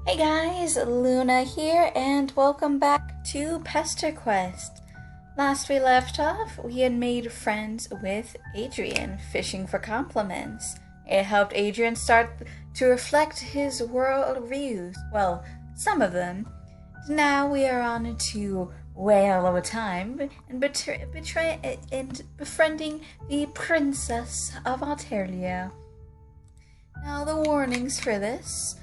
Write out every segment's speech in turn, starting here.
Hey guys, Luna here, and welcome back to Pesterquest. Last we left off, we had made friends with Adrian, fishing for compliments. It helped Adrian start to reflect his world views. Well, some of them. Now we are on to Whale of a Time and befriending the Princess of Alteria. Now the warnings for this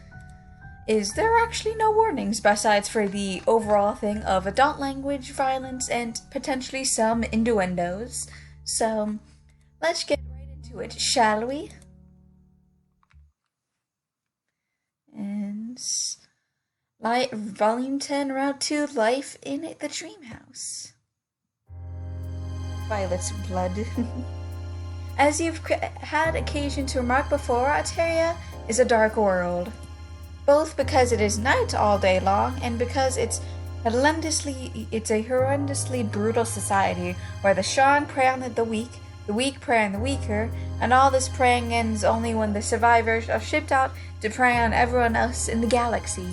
is there are actually no warnings besides for the overall thing of adult language, violence, and potentially some innuendos. So, let's get right into it, shall we? And Volume 10, Round 2, Life in the Dream House. Violet's blood. As you've had occasion to remark before, Alteria is a dark world. Both because it is night all day long, and because it's a horrendously brutal society where the strong prey on the weak prey on the weaker, and all this preying ends only when the survivors are shipped out to prey on everyone else in the galaxy.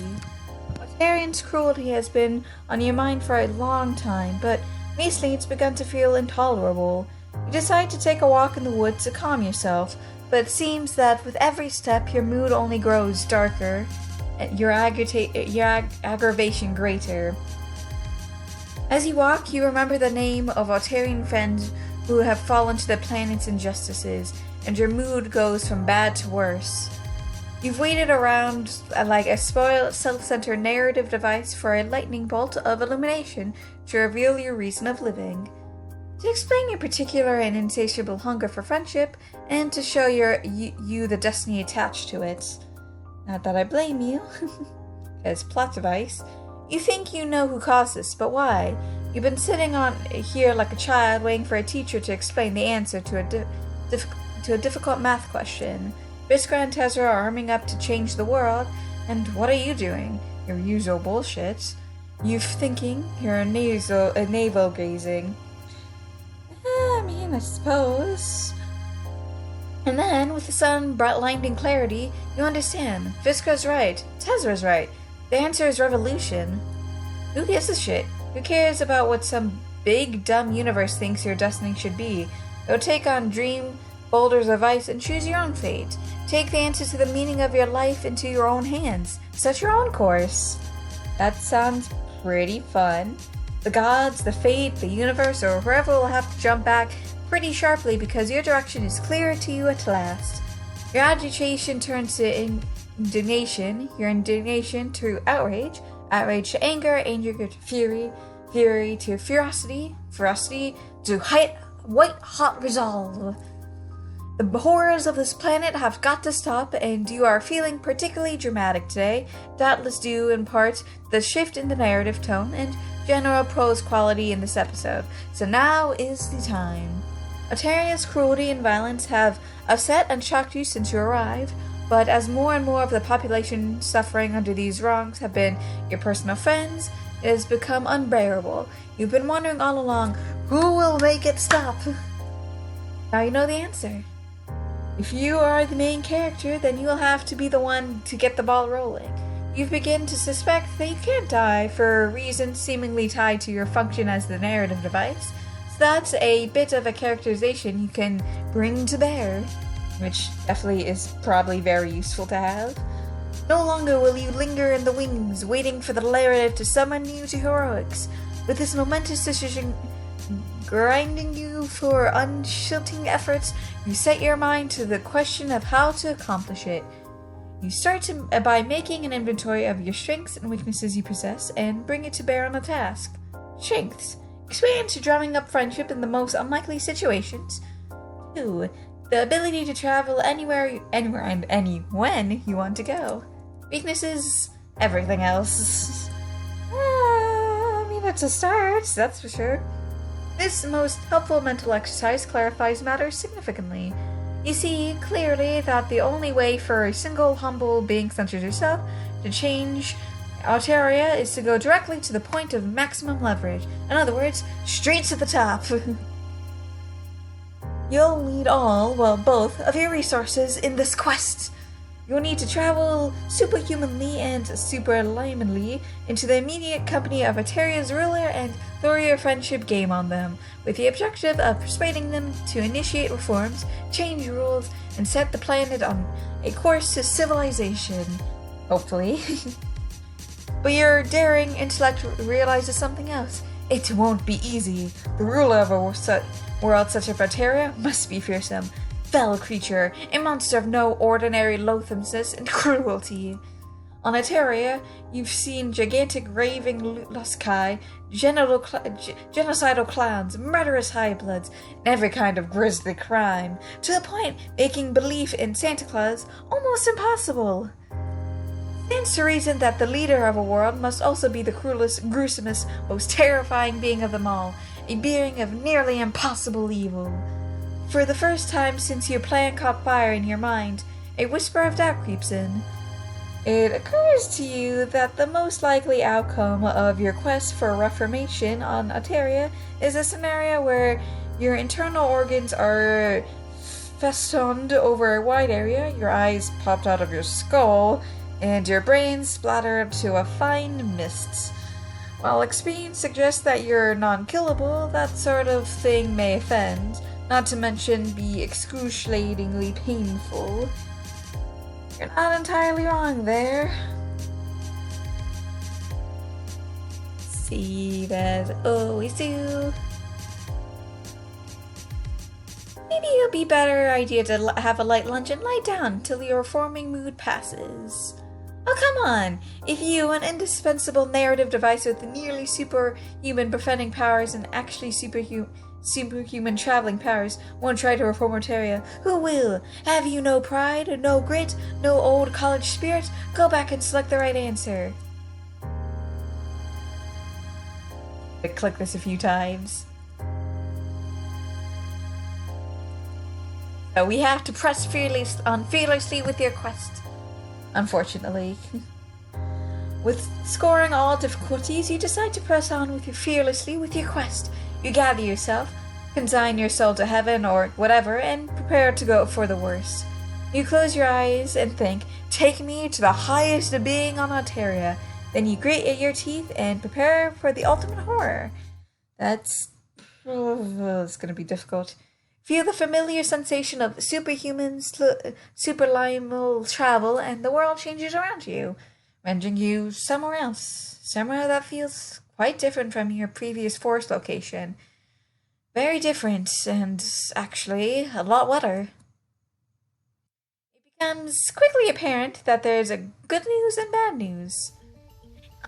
Altarian's cruelty has been on your mind for a long time, but recently it's begun to feel intolerable. You decide to take a walk in the woods to calm yourself, but it seems that with every step your mood only grows darker, and your aggravation greater. As you walk, you remember the name of Altarian friends who have fallen to the planet's injustices, and your mood goes from bad to worse. You've waited around like a spoiled, self-centered narrative device for a lightning bolt of illumination to reveal your reason of living. To explain your particular and insatiable hunger for friendship, and to show you the destiny attached to it. Not that I blame you, as plot device. You think you know who caused this, but why? You've been sitting on here like a child, waiting for a teacher to explain the answer to a difficult math question. Viscra and Tezra are arming up to change the world, and what are you doing? Your usual bullshit. You thinking, you're navel gazing. I suppose. And then, with the sun blinding clarity, you understand. Visca's right. Tezra's right. The answer is revolution. Who gives a shit? Who cares about what some big, dumb universe thinks your destiny should be? Go take on dream boulders of ice and choose your own fate. Take the answer to the meaning of your life into your own hands. Set your own course. That sounds pretty fun. The gods, the fate, the universe, or whoever will have to jump back pretty sharply because your direction is clear to you at last. Your agitation turns to indignation, your indignation to outrage, outrage to anger, anger to fury, fury to ferocity, ferocity to white-hot resolve. The horrors of this planet have got to stop, and you are feeling particularly dramatic today, doubtless due in part the shift in the narrative tone and general prose quality in this episode. So now is the time. Altaria's cruelty and violence have upset and shocked you since you arrived, but as more and more of the population suffering under these wrongs have been your personal friends, it has become unbearable. You've been wondering all along, who will make it stop? Now you know the answer. If you are the main character, then you will have to be the one to get the ball rolling. You begin to suspect that you can't die for reasons seemingly tied to your function as the narrative device. So that's a bit of a characterization you can bring to bear, which definitely is probably very useful to have. No longer will you linger in the wings, waiting for the narrative to summon you to heroics. With this momentous decision grinding you for unshilting efforts, you set your mind to the question of how to accomplish it. You start by making an inventory of your strengths and weaknesses you possess and bring it to bear on the task. Strengths. Experience to drumming up friendship in the most unlikely situations. 2. The ability to travel anywhere and when you want to go. Weaknesses. Everything else. It's a start, that's for sure. This most helpful mental exercise clarifies matters significantly. You see clearly that the only way for a single humble being such as yourself to change Alteria is to go directly to the point of maximum leverage. In other words, straight to the top. You'll need both, of your resources in this quest. You'll need to travel superhumanly and superliminally into the immediate company of Ateria's ruler and throw your friendship game on them, with the objective of persuading them to initiate reforms, change rules, and set the planet on a course to civilization. Hopefully. But your daring intellect realizes something else. It won't be easy. The ruler of a world such as Ateria must be fearsome. Fell creature, a monster of no ordinary loathsomeness and cruelty. On Ateria, you've seen gigantic raving Luskai, genocidal clowns, murderous high-bloods, and every kind of grisly crime, to the point making belief in Santa Claus almost impossible. Stands to reason that the leader of a world must also be the cruelest, gruesomest, most terrifying being of them all, a being of nearly impossible evil. For the first time since your plan caught fire in your mind, a whisper of doubt creeps in. It occurs to you that the most likely outcome of your quest for reformation on Ateria is a scenario where your internal organs are festooned over a wide area, your eyes popped out of your skull, and your brain splattered to a fine mist. While experience suggests that you're non-killable, that sort of thing may offend, not to mention be excruciatingly painful. You're not entirely wrong there. See, as always do. Maybe it'll be a better idea to have a light lunch and lie down till your reforming mood passes. Oh, come on! If you, an indispensable narrative device with nearly superhuman befriending powers and actually superhuman traveling powers, won't try to reform Ateria, who will? Have you no pride, no grit, no old college spirit? Go back and select the right answer. I click this a few times. So we have to press fearlessly with your quest. Unfortunately. With scoring all difficulties, you decide to press on fearlessly with your quest. You gather yourself, consign your soul to heaven or whatever, and prepare to go for the worst. You close your eyes and think, take me to the highest being on Ateria. Then you grit your teeth and prepare for the ultimate horror. It's gonna be difficult. Feel the familiar sensation of superhuman, superliminal travel, and the world changes around you, rendering you somewhere else. Somewhere that feels quite different from your previous forest location. Very different, and actually a lot wetter. It becomes quickly apparent that there's a good news and bad news.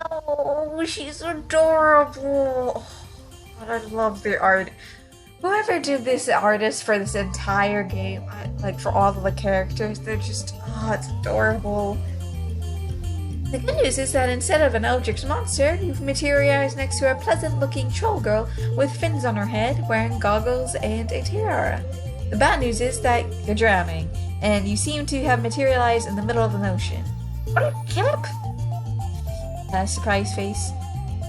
Oh, she's adorable. God, I love the art. Whoever did this artist for this entire game, like for all of the characters, they're just, it's adorable. The good news is that instead of an Eldritch monster, you've materialized next to a pleasant-looking troll girl with fins on her head, wearing goggles and a tiara. The bad news is that you're drowning, and you seem to have materialized in the middle of an ocean. What a camp! Surprise face.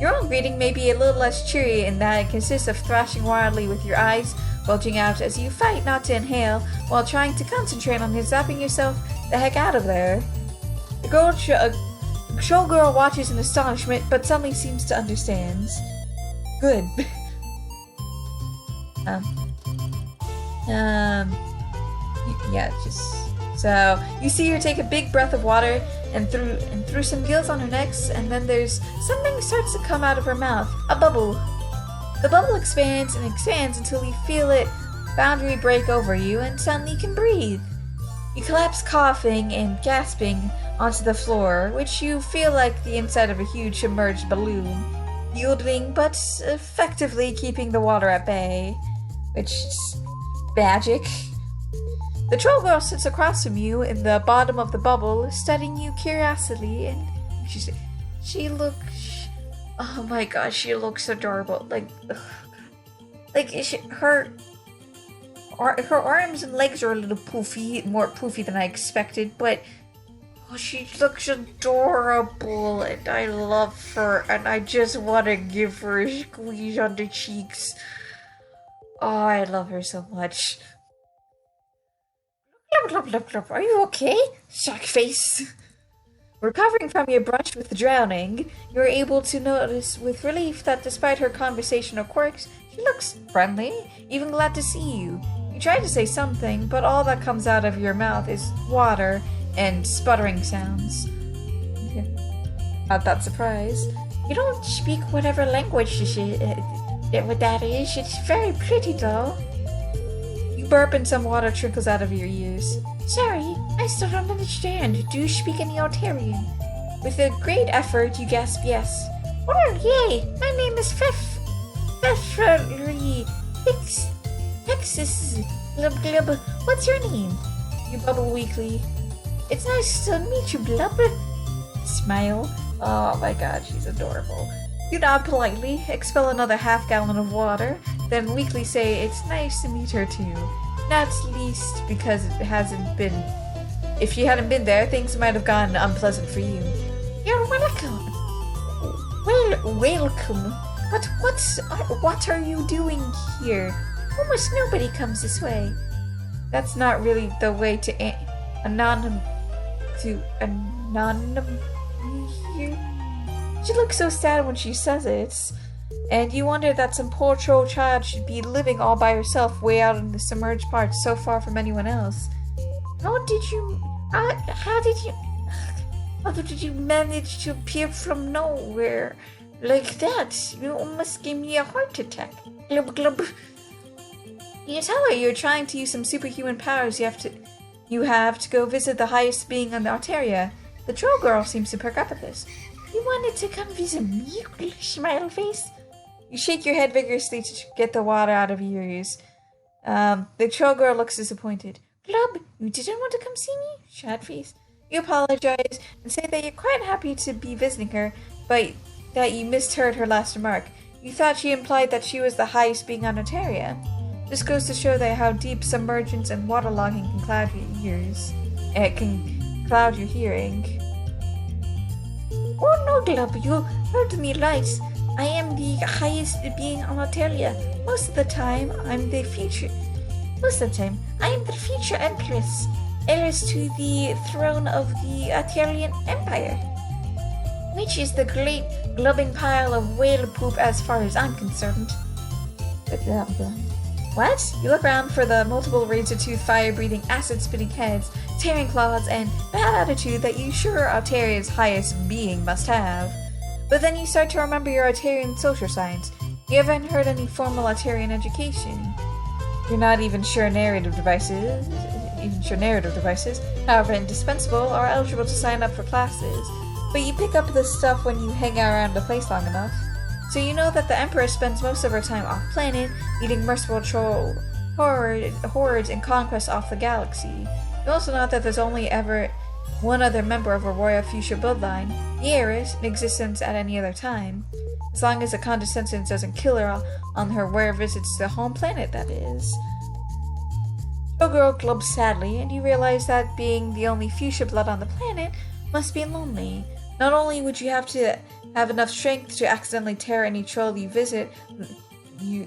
Your own greeting may be a little less cheery in that it consists of thrashing wildly with your eyes bulging out as you fight not to inhale while trying to concentrate on zapping yourself the heck out of there. The troll girl watches in astonishment, but suddenly seems to understand. Good. Yeah, so you see her take a big breath of water and threw some gills on her necks, and then there's something starts to come out of her mouth. A bubble. The bubble expands and expands until you feel it boundary break over you, and suddenly you can breathe. You collapse coughing and gasping onto the floor, which you feel like the inside of a huge submerged balloon, yielding but effectively keeping the water at bay, which is magic. The troll girl sits across from you in the bottom of the bubble, studying you curiously, and she looks, oh my gosh, she looks adorable. Her arms and legs are a little poofy, more poofy than I expected, but she looks adorable, and I love her, and I just want to give her a squeeze on the cheeks. Oh, I love her so much. Glub, glub, glub. Are you okay? Shark face. Recovering from your brush with drowning, you're able to notice with relief that despite her conversational quirks, she looks friendly, even glad to see you. You try to say something, but all that comes out of your mouth is water and sputtering sounds. Not that surprised. You don't speak whatever language that is. It's very pretty though. You burp and some water trickles out of your ears. Sorry, I still don't understand. Do you speak any Altarian? With a great effort, you gasp yes. Oh, yay! My name is Feferi. Texas. Glub glub. What's your name? You bubble weakly. It's nice to meet you, Blub. Smile. Oh my god, she's adorable. You nod politely, expel another half-gallon of water, then weakly say it's nice to meet her too. Not least because it hasn't been... If you hadn't been there, things might have gone unpleasant for you. You're welcome. Welcome. But what are you doing here? Almost nobody comes this way. That's not really the way to anonym here. She looks so sad when she says it, and you wonder that some poor troll child should be living all by herself way out in the submerged parts so far from anyone else. How did you manage to appear from nowhere like that? You almost gave me a heart attack. Glub glub. You tell her you're trying to use some superhuman powers you have to go visit the highest being on the Altaria. The troll girl seems to perk up at this. You wanted to come visit me, smile face? You shake your head vigorously to get the water out of your ears. The troll girl looks disappointed. Glub, you didn't want to come see me? Sad face. You apologize and say that you're quite happy to be visiting her, but that you misheard her last remark. You thought she implied that she was the highest being on Altaria. This goes to show that how deep submergence and waterlogging can cloud your ears. It can cloud your hearing. Oh no, Glub, you heard me right. I am the highest being on Altaria. Most of the time, I am the future Empress, heiress to the throne of the Altarian Empire, which is the great glubbing pile of whale poop as far as I'm concerned. What? You look around for the multiple razor-toothed, fire-breathing, acid-spitting heads, tearing claws, and bad attitude that you sure Altaria's highest being must have. But then you start to remember your Altarian social science. You haven't heard any formal Altarian education. You're not even sure narrative devices, however indispensable, are eligible to sign up for classes. But you pick up this stuff when you hang around the place long enough. So you know that the Emperor spends most of her time off-planet, leading merciful troll hordes and conquests off the galaxy. You also know that there's only ever one other member of a royal fuchsia bloodline, the heiress, in existence at any other time. As long as the condescendence doesn't kill her on her rare visits to the home planet, that is. Showgirl glubs sadly, and you realize that being the only fuchsia blood on the planet must be lonely. Not only would you have to have enough strength to accidentally tear any troll who visited you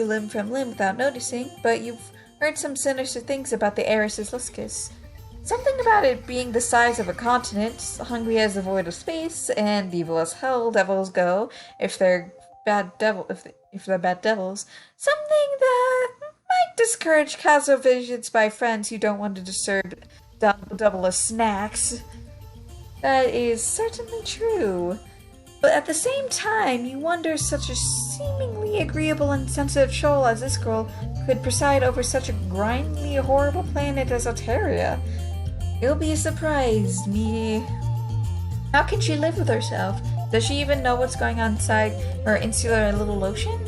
limb from limb without noticing, but you've heard some sinister things about the heiress's luscus. Something about it being the size of a continent, hungry as the void of space, and evil as hell devils go if they're bad devils. Something that might discourage casual visits by friends who don't want to disturb double as snacks. That is certainly true. But at the same time, you wonder such a seemingly agreeable and sensitive troll as this girl could preside over such a grindingly horrible planet as Altaria. You'll be surprised, me. How can she live with herself? Does she even know what's going on inside her insular little ocean?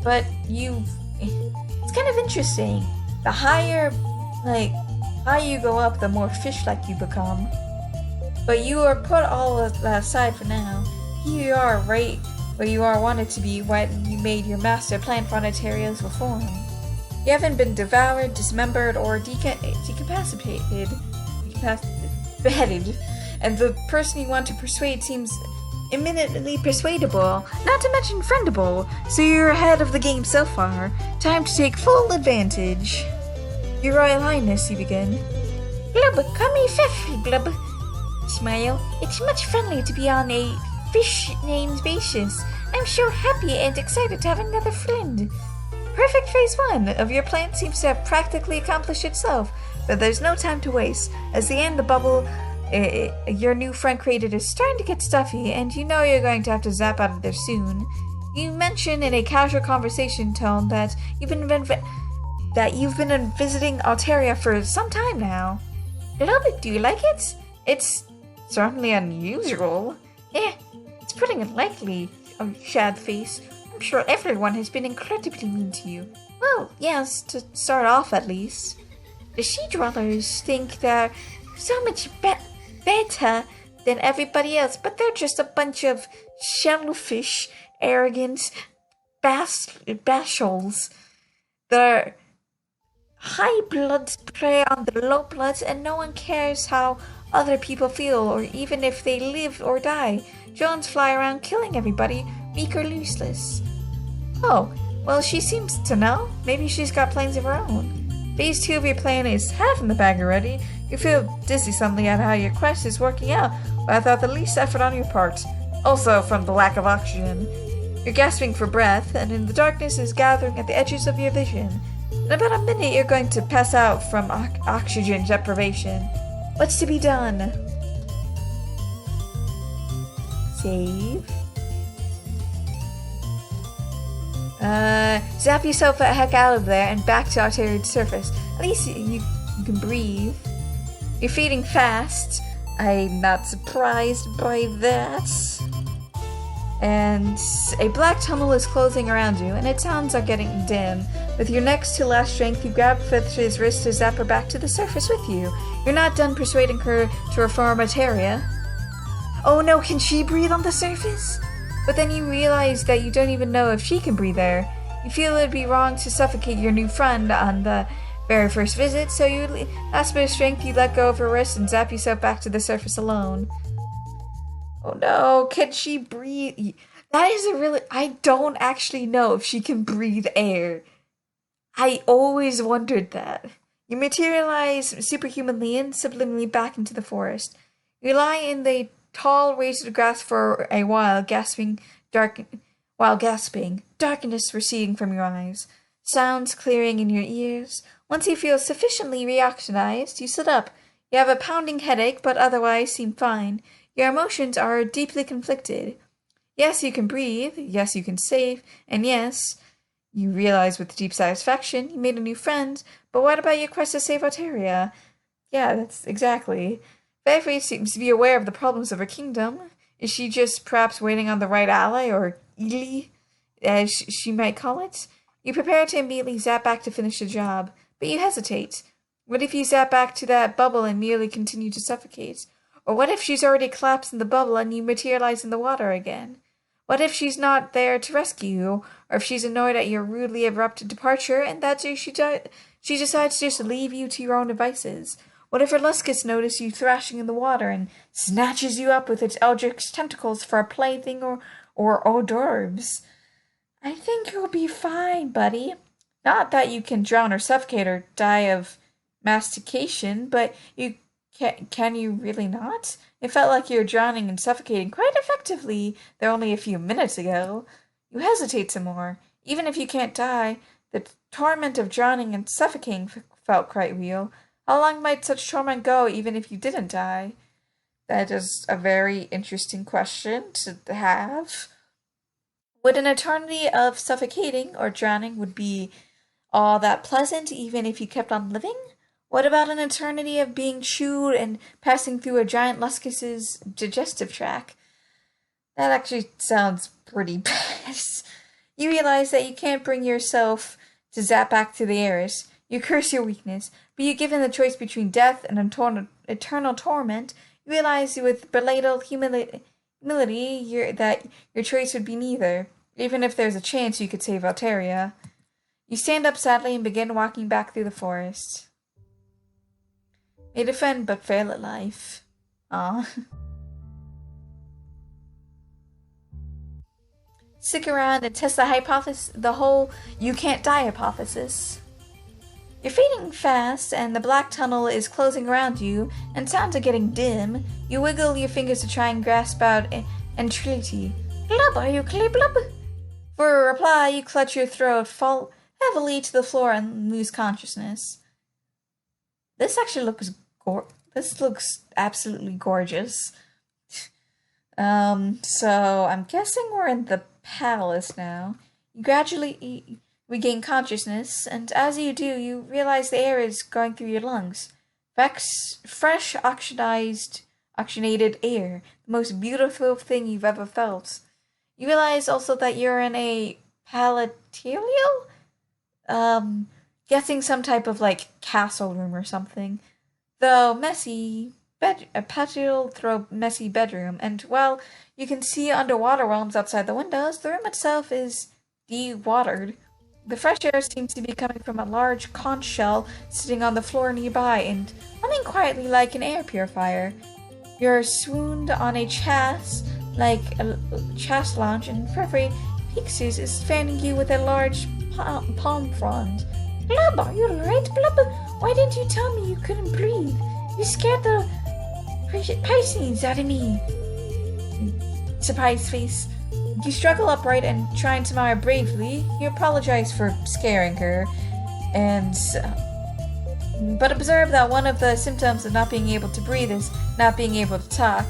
But it's kind of interesting. The higher you go up, the more fish-like you become. But you are put all of that aside for now. Here you are, right where you are wanted to be when you made your master plan for Altaria's reform. You haven't been devoured, dismembered, or decapacitated, beheaded, and the person you want to persuade seems eminently persuadable, not to mention friendable, so you're ahead of the game so far. Time to take full advantage. Your Royal Highness, you begin. Glub, call me Feferi, Glub. Smile. It's much friendlier to be on a fish named basis. I'm so happy and excited to have another friend. Perfect phase 1 of your plan seems to have practically accomplished itself, but there's no time to waste, as the end the bubble your new friend created is starting to get stuffy, and you know you're going to have to zap out of there soon. You mention in a casual conversation tone that you've been visiting Alteria for some time now. Glub, do you like it? It's certainly unusual. It's pretty unlikely, sad face. I'm sure everyone has been incredibly mean to you. Well, yes, to start off at least. The sea dwellers think they're so much better than everybody else, but they're just a bunch of shellfish, arrogant basholes. Their high bloods prey on the low bloods, and no one cares how other people feel, or even if they live or die. Drones fly around killing everybody, weak or useless. Oh, well, she seems to know. Maybe she's got plans of her own. Phase 2 of your plan is half in the bag already. You feel dizzy suddenly at how your quest is working out, but without the least effort on your part. Also from the lack of oxygen. You're gasping for breath, and in the darkness is gathering at the edges of your vision. In about a minute, you're going to pass out from oxygen deprivation. What's to be done? Save. Zap yourself the heck out of there and back to Alteria's surface. At least you can breathe. You're feeding fast. I'm not surprised by that. And a black tunnel is closing around you, and its sounds are getting dim. With your next to last strength, you grab Feth's wrist to zap her back to the surface with you. You're not done persuading her to reform Alteria. Oh no, can she breathe on the surface? But then you realize that you don't even know if she can breathe there. You feel it would be wrong to suffocate your new friend on the very first visit, so last bit of strength, you let go of her wrist and zap yourself back to the surface alone. Oh no, can she breathe? That is I don't actually know if she can breathe air. I always wondered that. You materialize superhumanly and subliminally back into the forest. You lie in the tall razed grass for a while, gasping. Darkness receding from your eyes, sounds clearing in your ears. Once you feel sufficiently reoxygenized, you sit up. You have a pounding headache, but otherwise seem fine. Your emotions are deeply conflicted. Yes, you can breathe. Yes, you can save. And yes, you realize with deep satisfaction you made a new friend. But what about your quest to save Alteria? Yeah, that's exactly. Feferi seems to be aware of the problems of her kingdom. Is she just perhaps waiting on the right ally, or ally, as she might call it? You prepare to immediately zap back to finish the job, but you hesitate. What if you zap back to that bubble and merely continue to suffocate? Or what if she's already collapsed in the bubble and you materialize in the water again? What if she's not there to rescue you, or if she's annoyed at your rudely abrupt departure and that's why she decides to just leave you to your own devices? What if her Luskus notices you thrashing in the water and snatches you up with its eldritch tentacles for a plaything or hors d'oeuvres? I think you'll be fine, buddy. Not that you can drown or suffocate or die of mastication, but can you really not? It felt like you were drowning and suffocating quite effectively there only a few minutes ago. You hesitate some more. Even if you can't die, the torment of drowning and suffocating felt quite real. How long might such torment go even if you didn't die? That is a very interesting question to have. Would an eternity of suffocating or drowning would be all that pleasant even if you kept on living? What about an eternity of being chewed and passing through a giant Luskus's digestive tract? That actually sounds pretty bad. You realize that you can't bring yourself to zap back to the Eris. You curse your weakness, but you're given the choice between death and eternal torment. You realize with belated humility that your choice would be neither, even if there's a chance you could save Alteria. You stand up sadly and begin walking back through the forest. Made a friend, but fail at life. Aw. Stick around and test the whole you can't die hypothesis. You're fading fast, and the black tunnel is closing around you, and sounds are getting dim. You wiggle your fingers to try and grasp out entreaty. Blub, are you clear, Blub? For a reply, you clutch your throat, fall heavily to the floor, and lose consciousness. This actually looks this looks absolutely gorgeous. So I'm guessing we're in the palace now. You gradually regain consciousness, and as you do, you realize the air is going through your lungs. Fresh, oxygenated air, the most beautiful thing you've ever felt. You realize also that you're in a palatalial? Guessing some type of, castle room or something. Though messy, a patio through messy bedroom, and while you can see underwater realms outside the windows, the room itself is de-watered. The fresh air seems to be coming from a large conch shell sitting on the floor nearby and humming quietly like an air purifier. You're swooned on a chas lounge, and Feferi Pixis is fanning you with a large palm frond. Blub, are you alright, Blub? Why didn't you tell me you couldn't breathe? You scared the Pisces out of me. Surprised face. You struggle upright and try and smile bravely. You apologize for scaring her, but observe that one of the symptoms of not being able to breathe is not being able to talk.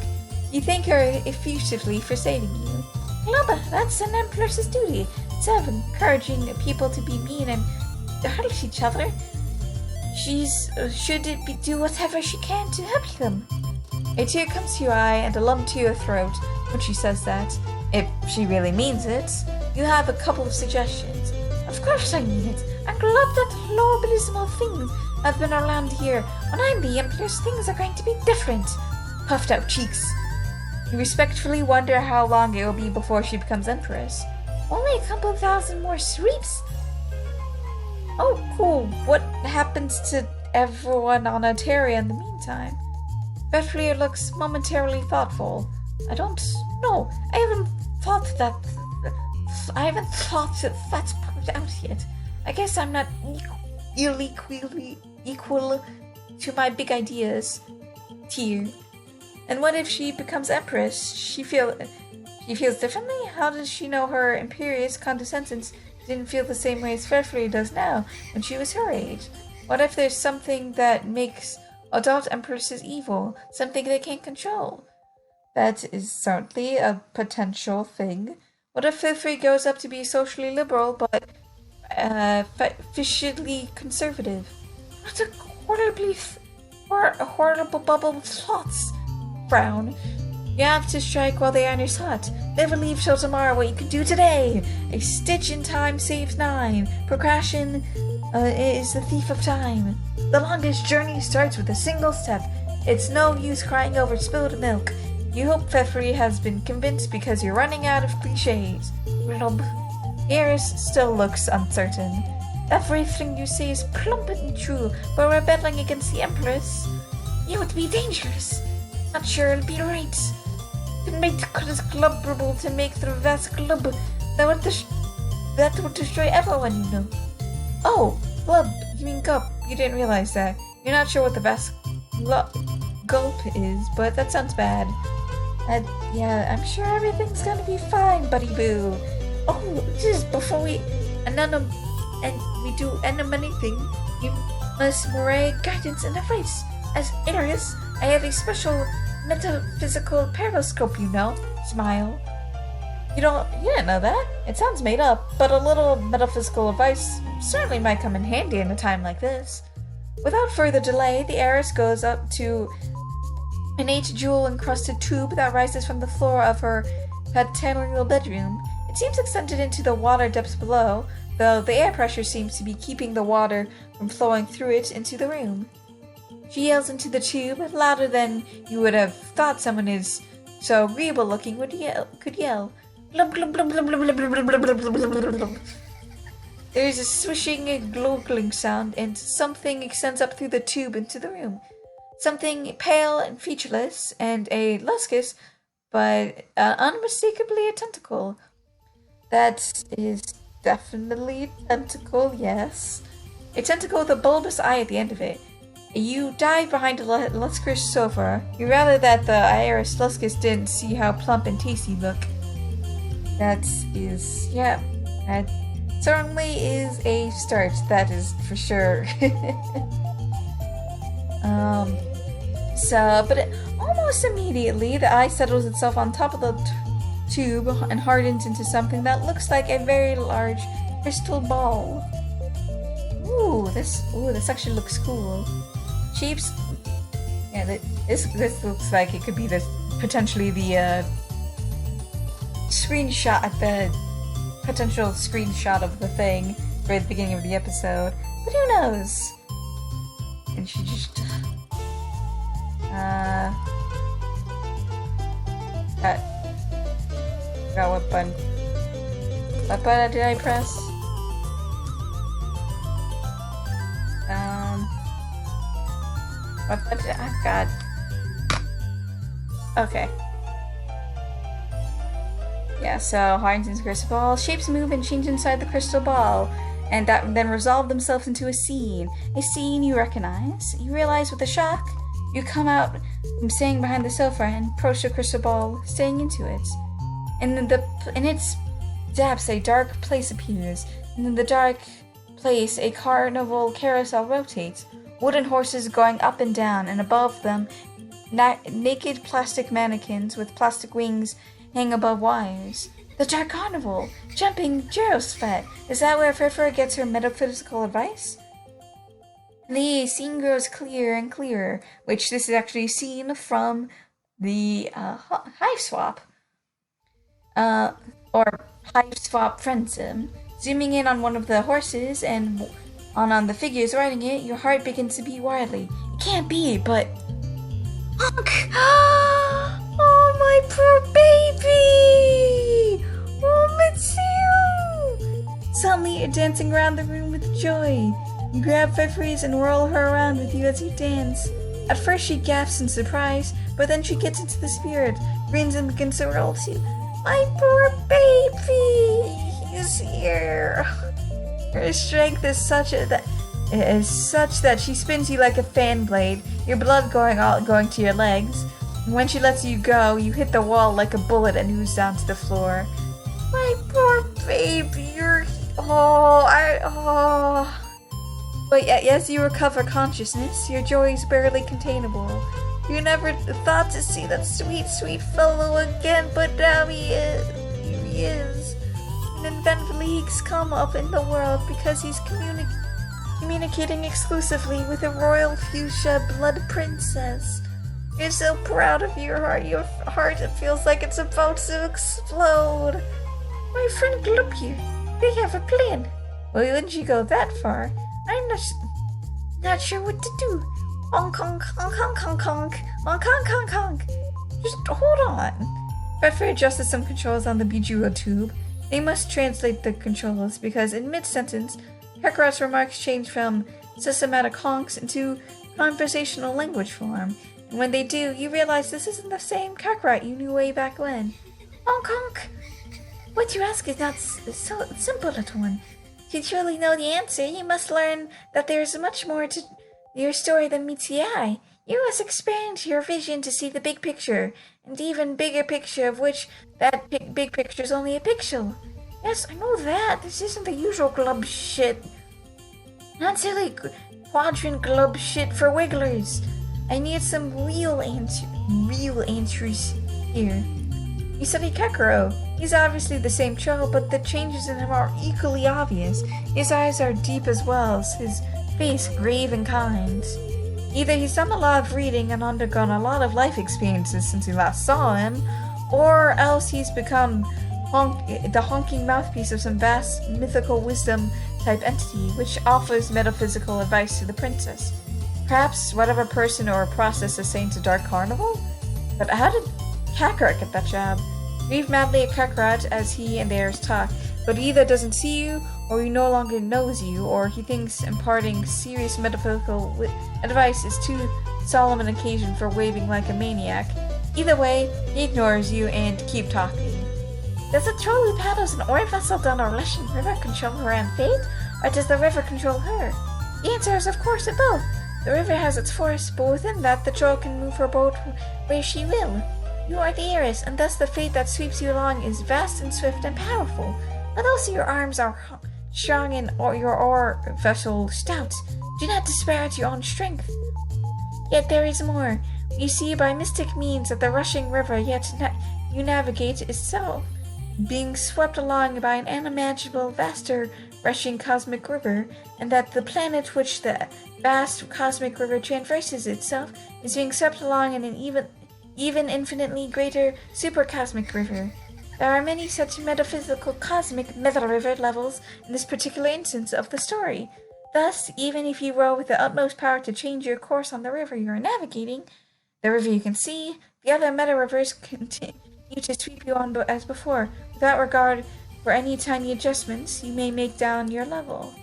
You thank her effusively for saving you. Blub, that's an empress's duty. Instead of encouraging people to be mean and hurt each other, should do whatever she can to help them. A tear comes to your eye and a lump to your throat when she says that. If she really means it, you have a couple of suggestions. Of course I mean it. I'm glad that horribilismal things have been around here. When I'm the Empress, things are going to be different. Puffed out cheeks. You respectfully wonder how long it will be before she becomes Empress. Only a couple thousand more sweeps. Oh, cool. What happens to everyone on Altaria in the meantime? Feferi looks momentarily thoughtful. I don't know. I haven't thought that part out yet. I guess I'm not equal to my big ideas. Tear. And what if she becomes Empress? She feels differently? How does she know her imperious condescendence didn't feel the same way as Feferi does now when she was her age? What if there's something that makes adult empresses evil? Something they can't control? That is certainly a potential thing. What if Feferi grows up to be socially liberal but officially conservative? What a horrible bubble of thoughts. Frown. You have to strike while the iron's hot. Never leave till tomorrow what you can do today. A stitch in time saves 9. Procrastination is the thief of time. The longest journey starts with a single step. It's no use crying over spilled milk. You hope Feferi has been convinced because you're running out of cliches. Rub. Eris still looks uncertain. Everything you say is plump and true, but rebelling against the Empress, it would be dangerous. Not sure it'll be right. It made this club rebel to make the vast club that would destroy everyone you know. Oh, Glub, you mean Gulp. You didn't realize that. You're not sure what the vast gulp is, but that sounds bad. Yeah, I'm sure everything's gonna be fine, buddy boo. Oh, just before we do anything, you must moray guidance and advice. As Eris, I have a special metaphysical periscope, you know. Smile. You didn't know that? It sounds made up, but a little metaphysical advice certainly might come in handy in a time like this. Without further delay, the heiress goes up to an 8-jewel-encrusted tube that rises from the floor of her paternal bedroom. It seems extended into the water depths below, though the air pressure seems to be keeping the water from flowing through it into the room. She yells into the tube, louder than you would have thought someone is so agreeable-looking could yell. Blub, blub, blub, blub, blub, blub, blub, blub, blub, blub, blub. There is a swishing, glowing sound, and something extends up through the tube into the room. Something pale and featureless, and a luscious, but unmistakably a tentacle. That is definitely a tentacle, yes. a tentacle with a bulbous eye at the end of it. You dive behind a lustrous sofa. You rather that the Iris Luscus didn't see how plump and tasty you look. That certainly is a start, that is for sure. But almost immediately, the eye settles itself on top of the tube and hardens into something that looks like a very large crystal ball. Ooh, this actually looks cool. Shapes. Yeah, this looks like it could be potentially the potential screenshot of the thing right at the beginning of the episode. But who knows? And she just got what button? What button did I press? What button? Oh god. Okay. Yeah, so Harrington's crystal ball. Shapes move and change inside the crystal ball, and that then resolve themselves into a scene. A scene you recognize. You realize with a shock, you come out from staying behind the sofa and approach the crystal ball, staying into it. And in its depths, a dark place appears. And in the dark place, a carnival carousel rotates. Wooden horses going up and down, and above them, naked plastic mannequins with plastic wings hang above wires. The Dark Carnival! Jumping Gyrosfet! Is that where Feferi gets her metaphysical advice? The scene grows clearer and clearer, which this is actually seen from the Hive Swap. Or Hive Swap Friendsim. Zooming in on one of the horses and on the figures riding it, your heart begins to beat wildly. It can't be, but... Honk! Oh, my poor baby! Oh, Mitsu! Suddenly, you're dancing around the room with joy. You grab Feferi's and whirl her around with you as you dance. At first, she gasps in surprise, but then she gets into the spirit, grins and begins to roll too. My poor baby! He's here! Her strength is such that she spins you like a fan blade, your blood going to your legs. When she lets you go, you hit the wall like a bullet and ooze down to the floor. My poor baby, But as you recover consciousness, your joy is barely containable. You never thought to see that sweet, sweet fellow again, but now he is. And eventfully he's come up in the world because he's communicating exclusively with a royal fuchsia blood princess. You're so proud of your heart it feels like it's about to explode. My friend Glub here, they have a plan. Well, wouldn't you go that far? I'm not sure what to do. Honk, honk, honk, honk, honk, honk, honk, honk, honk, honk. Just hold on. Feferi adjusted some controls on the Bijou tube. They must translate the controls because in mid-sentence, Kakarot's remarks change from systematic honks into conversational language form. And when they do, you realize this isn't the same Kakarot you knew way back when. Honk honk! What you ask is not so simple, little one. To truly know the answer, you must learn that there is much more to your story than meets the eye. You must expand your vision to see the big picture, and even bigger picture of which that big picture is only a pixel. Yes, I know that. This isn't the usual glub shit. Not silly quadrant glub shit for wigglers. I need some real answers here. You study Kakarot. He's obviously the same child, but the changes in him are equally obvious. His eyes are deep as wells, his face grave and kind. Either he's done a lot of reading and undergone a lot of life experiences since we last saw him, or else he's become the honking mouthpiece of some vast mythical wisdom type entity which offers metaphysical advice to the princess. Perhaps whatever person or process assigned to Dark Carnival? But how did Kakarot get that job? Grieve madly at Kakarot as he and theirs talk, but he either doesn't see you, or he no longer knows you, or he thinks imparting serious metaphysical advice is too solemn an occasion for waving like a maniac. Either way, he ignores you and keep talking. Does the troll who paddles an ore vessel down a rushing river control her own fate, or does the river control her? The answer is, of course, both. The river has its force, but within that, the troll can move her boat where she will. You are the heiress, and thus the fate that sweeps you along is vast and swift and powerful. But also your arms are strong and your oar vessel stout. Do not despair at your own strength. Yet there is more. You see by mystic means that the rushing river you navigate is so, being swept along by an unimaginable, vaster, rushing cosmic river, and that the planet which the vast cosmic river traverses itself is being swept along in an even infinitely greater supercosmic river. There are many such metaphysical cosmic meta-river levels in this particular instance of the story. Thus, even if you row with the utmost power to change your course on the river you are navigating, the river you can see, the other meta-rivers continue to sweep you on as before, without regard for any tiny adjustments you may make down your level.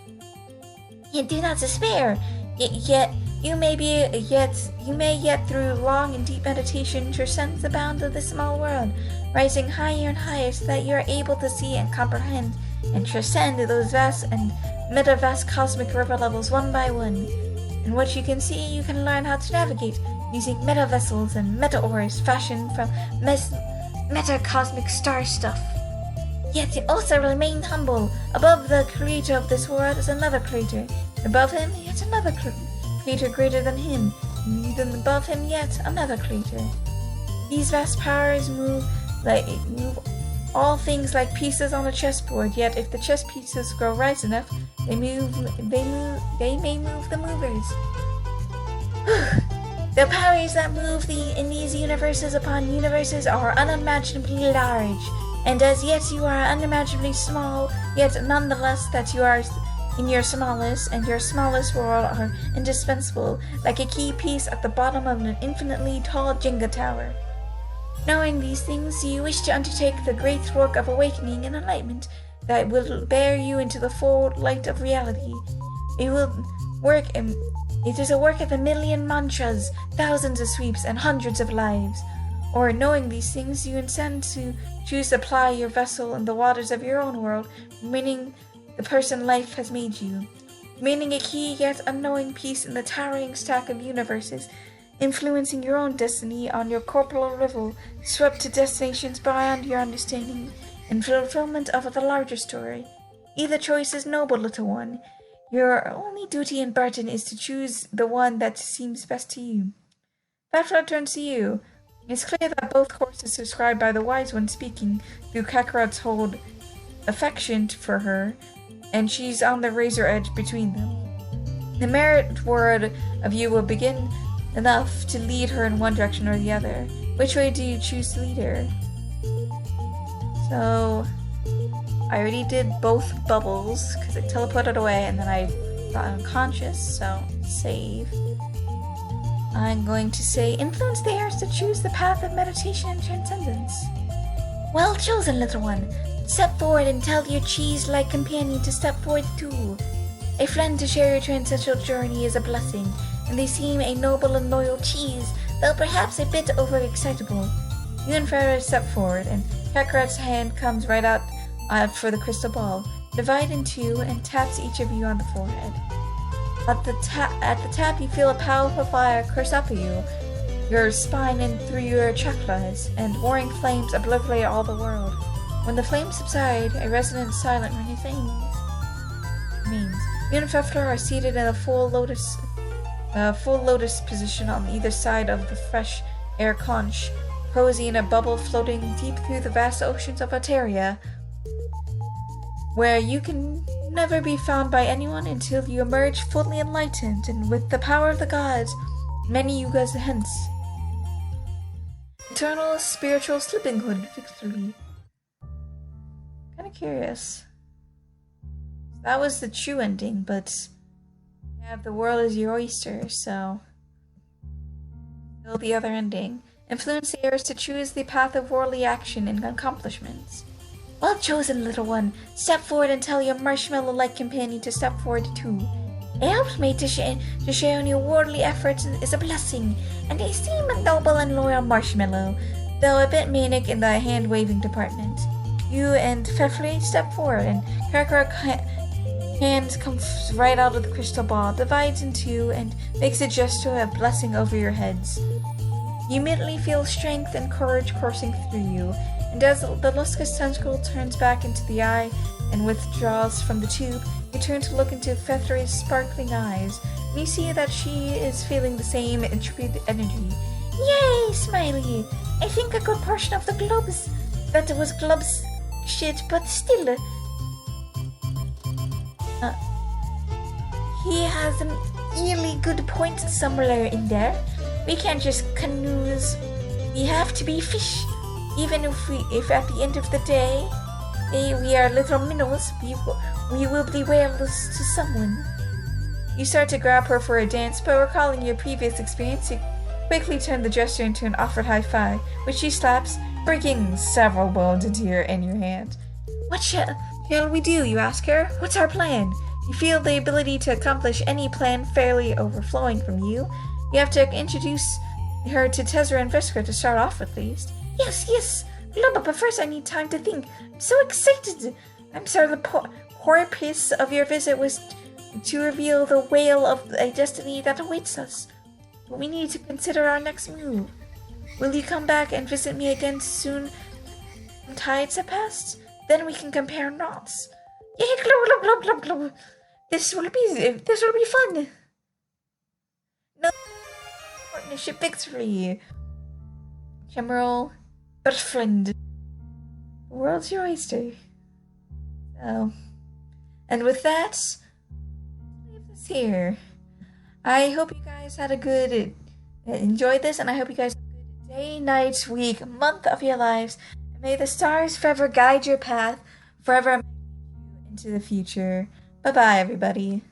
Yet do not despair. Yet you may yet through long and deep meditation transcend the bounds of this small world, rising higher and higher so that you are able to see and comprehend and transcend those vast and meta-vast cosmic river levels one by one. And what you can see, you can learn how to navigate using meta-vessels and meta-oars fashioned from meta-cosmic star stuff. Yet you also remain humble. Above the creator of this world is another creator. Above him, yet another creator greater than him. And even above him, yet another creator. These vast powers move all things like pieces on a chessboard. Yet, if the chess pieces grow right enough, they may move the movers. The powers that move in these universes upon universes are unimaginably large. And as yet you are unimaginably small, yet nonetheless that you are in your smallest and your smallest world are indispensable, like a key piece at the bottom of an infinitely tall Jenga tower. Knowing these things, you wish to undertake the great work of awakening and enlightenment that will bear you into the full light of reality. It is a work of a million mantras, thousands of sweeps, and hundreds of lives. Or, knowing these things, you intend to choose to ply your vessel in the waters of your own world, remaining the person life has made you, remaining a key yet unknowing piece in the towering stack of universes, influencing your own destiny on your corporal level, swept to destinations beyond your understanding, in fulfillment of the larger story. Either choice is noble, little one. Your only duty and burden is to choose the one that seems best to you. Feferi turns to you. It's clear that both courses described by the wise one speaking through Kakarot's hold affection for her, and she's on the razor edge between them. The merit word of you will begin enough to lead her in one direction or the other. Which way do you choose to lead her? So, I already did both bubbles because it teleported away and then I got unconscious, so save. I'm going to say influence the heirs to choose the path of meditation and transcendence. Well chosen, little one. Step forward and tell your cheese-like companion to step forward too. A friend to share your transcendental journey is a blessing, and they seem a noble and loyal cheese, though perhaps a bit overexcitable. You and Feferi step forward, and Kakarot's hand comes right out for the crystal ball, divide in two, and taps each of you on the forehead. At the tap, you feel a powerful fire curse up at you, your spine and through your chakras, and roaring flames obliterate all the world. When the flames subside, a resonant silence remains. You and Feferi are seated in a full lotus position on either side of the fresh air conch, cozy in a bubble floating deep through the vast oceans of Alteria, where you can never be found by anyone until you emerge fully enlightened and with the power of the gods many yugas hence. Eternal spiritual slipinghood victory. Kinda curious. That was the true ending, but yeah, the world is your oyster, so still the other ending. Influence the heirs to choose the path of worldly action and accomplishments. Well chosen, little one. Step forward and tell your marshmallow-like companion to step forward too. A helpmate to share in your worldly efforts is a blessing, and they seem a noble and loyal marshmallow, though a bit manic in the hand-waving department. You and Feferi step forward, and Kakarot Hand comes right out of the crystal ball, divides in two, and makes a gesture of blessing over your heads. You immediately feel strength and courage coursing through you, and as the lustrous tentacle turns back into the eye and withdraws from the tube, you turn to look into Feferi's sparkling eyes, and you see that she is feeling the same intrigued energy. Yay, Smiley! I think a good portion of the globes. That was globes shit, but still. He has an really good point somewhere in there. We can't just canoes. We have to be fish. Even if at the end of the day, we are little minnows, we will be whales to someone. You start to grab her for a dance, but recalling your previous experience, you quickly turn the gesture into an offered high five, which she slaps, breaking several bones in your hand. What shall we do? You ask her. What's our plan? You feel the ability to accomplish any plan fairly overflowing from you. You have to introduce her to Tezra and Veska to start off with, at least. Yes. Globba, but first I need time to think. I'm so excited. I'm sorry, the purpose of your visit was to reveal the whale of a destiny that awaits us. But we need to consider our next move. Will you come back and visit me again soon? Tides have passed. Then we can compare notes. Yeah, glub. This will be fun. No partnership victory. Emerald, but friend. The world's your oyster. So, and with that, leave this here. I hope you guys had a good, enjoyed this, and I hope you guys have a good day, night, week, month of your lives. And may the stars forever guide your path, forever into the future. Bye-bye, everybody.